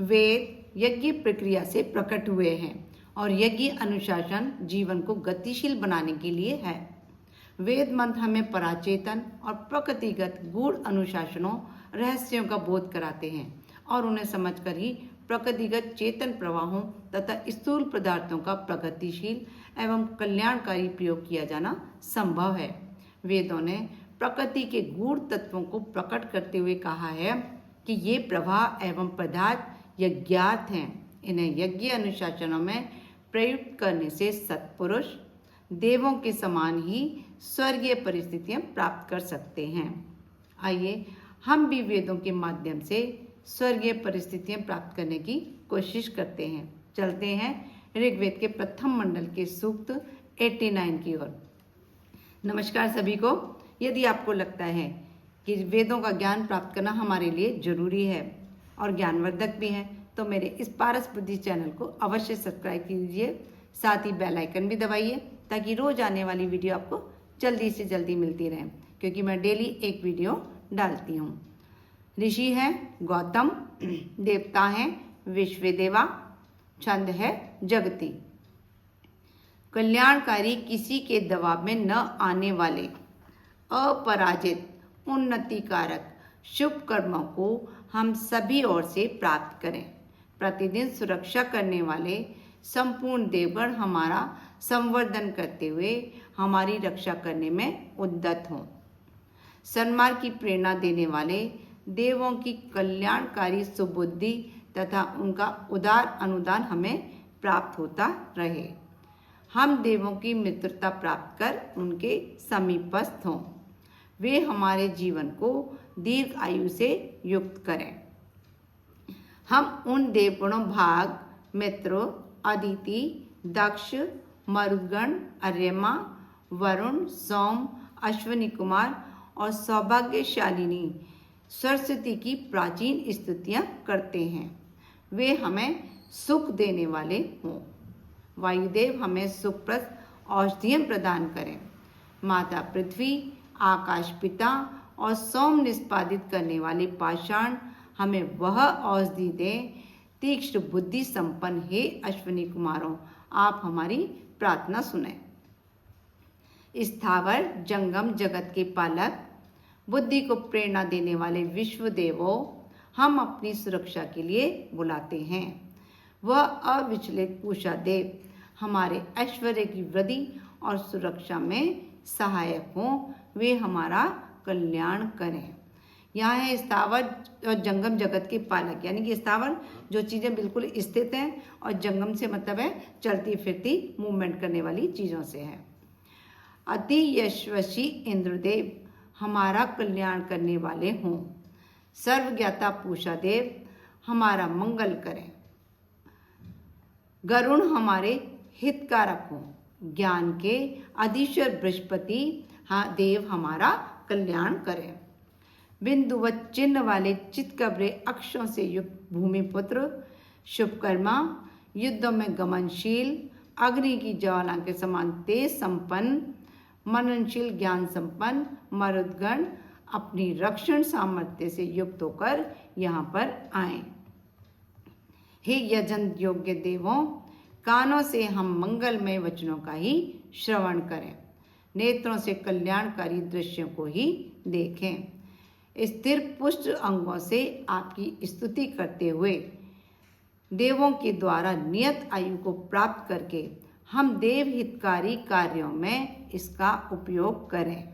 वेद यज्ञ प्रक्रिया से प्रकट हुए हैं और यज्ञ अनुशासन जीवन को गतिशील बनाने के लिए है। वेद मंत्र हमें पराचेतन और प्रकृतिगत गूढ़ अनुशासनों रहस्यों का बोध कराते हैं और उन्हें समझकर ही प्रकृतिगत चेतन प्रवाहों तथा स्थूल पदार्थों का प्रगतिशील एवं कल्याणकारी प्रयोग किया जाना संभव है। वेदों ने प्रकृति के गूढ़ तत्वों को प्रकट करते हुए कहा है कि ये प्रवाह एवं पदार्थ यज्ञात हैं। इन्हें यज्ञ अनुशासनों में प्रयुक्त करने से सत्पुरुष देवों के समान ही स्वर्गीय परिस्थितियां प्राप्त कर सकते हैं। आइए हम भी वेदों के माध्यम से स्वर्गीय परिस्थितियां प्राप्त करने की कोशिश करते हैं। चलते हैं ऋग्वेद के प्रथम मंडल के सूक्त 89 की ओर। नमस्कार सभी को। यदि आपको लगता है कि वेदों का ज्ञान प्राप्त करना हमारे लिए जरूरी है और ज्ञानवर्धक भी है, तो मेरे इस पारस बुद्धि चैनल को अवश्य सब्सक्राइब कीजिए, साथ ही बेल आइकन भी दबाइए ताकि रोज आने वाली वीडियो आपको जल्दी से जल्दी मिलती रहे, क्योंकि मैं डेली एक वीडियो डालती हूँ। ऋषि है गौतम, देवता हैं विश्वदेवा, छंद है जगती। कल्याणकारी, किसी के दबाव में न आने वाले, अपराजित, उन्नतिकारक शुभ कर्मों को हम सभी ओर से प्राप्त करें। प्रतिदिन सुरक्षा करने वाले संपूर्ण देवगण हमारा संवर्धन करते हुए हमारी रक्षा करने में उद्यत हों। सन्मार्ग की प्रेरणा देने वाले देवों की कल्याणकारी सुबुद्धि तथा उनका उदार अनुदान हमें प्राप्त होता रहे। हम देवों की मित्रता प्राप्त कर उनके समीपस्थ हों। वे हमारे जीवन को दीर्घ आयु से युक्त करें। हम उन देवगणों भाग, मित्रों, अदिति, दक्ष, मरुद्गण, अर्यमा, वरुण, सोम, अश्विनी कुमार और सौभाग्यशालिनी सरस्वती की प्राचीन स्तुतियां करते हैं। वे हमें सुख देने वाले हों। वायुदेव हमें सुखप्रद औषधियां प्रदान करें। माता पृथ्वी, आकाश पिता और सोम निष्पादित करने वाले पाषाण हमें वह औषधि दें। तीक्ष्ण बुद्धि संपन्न हे अश्विनी कुमारों, आप हमारी प्रार्थना सुने। स्थावर जंगम जगत के पालक, बुद्धि को प्रेरणा देने वाले विश्व देवों, हम अपनी सुरक्षा के लिए बुलाते हैं। वह अविचलित पूषा देव हमारे ऐश्वर्य की वृद्धि और सुरक्षा में सहायक हों। वे हमारा कल्याण करें। यहाँ है स्थावर और जंगम जगत के पालक, यानी कि स्थावर जो चीज़ें बिल्कुल स्थित हैं और जंगम से मतलब है चलती फिरती मूवमेंट करने वाली चीज़ों से है। अति यशस्वी इंद्रदेव हमारा कल्याण करने वाले हों। सर्वज्ञाता पूषा देव हमारा मंगल करें। गरुण हमारे हितकारक हों। ज्ञान के अधीश्वर बृहस्पति देव हमारा कल्याण करें। बिंदुवत चिन्ह वाले चितकबरे अक्षों से युक्त भूमिपुत्र, शुभकर्मा, युद्धों में गमनशील, अग्नि की ज्वाला के समान तेज संपन्न, मननशील ज्ञान संपन्न मरुदगण अपनी रक्षण सामर्थ्य से युक्त होकर यहाँ पर आए। हे यजन योग्य देवों, कानों से हम मंगलमय वचनों का ही श्रवण करें, नेत्रों से कल्याणकारी दृश्यों को ही देखें। स्थिर पुष्ट अंगों से आपकी स्तुति करते हुए देवों के द्वारा नियत आयु को प्राप्त करके हम देव हितकारी कार्यों में इसका उपयोग करें।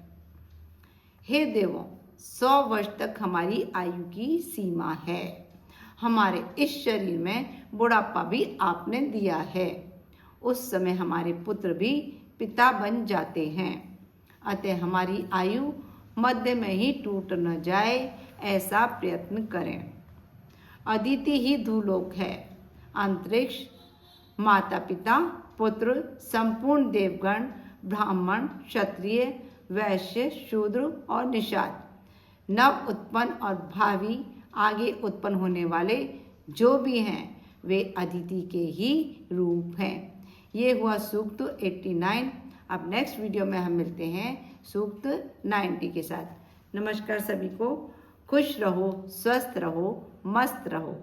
हे देवों, 100 वर्ष तक हमारी आयु की सीमा है। हमारे इस शरीर में बुढ़ापा भी आपने दिया है। उस समय हमारे पुत्र भी पिता बन जाते हैं। अतः हमारी आयु मध्य में ही टूट न जाए, ऐसा प्रयत्न करें। अदिति ही धूलोक है। अंतरिक्ष, माता पिता, पुत्र, संपूर्ण देवगण, ब्राह्मण, क्षत्रिय, वैश्य, शूद्र और निषाद, नव उत्पन्न और भावी आगे उत्पन्न होने वाले जो भी हैं, वे अदिति के ही रूप हैं। ये हुआ सूक्त 89। अब नेक्स्ट वीडियो में हम मिलते हैं सूक्त 90 के साथ। नमस्कार सभी को। खुश रहो, स्वस्थ रहो, मस्त रहो।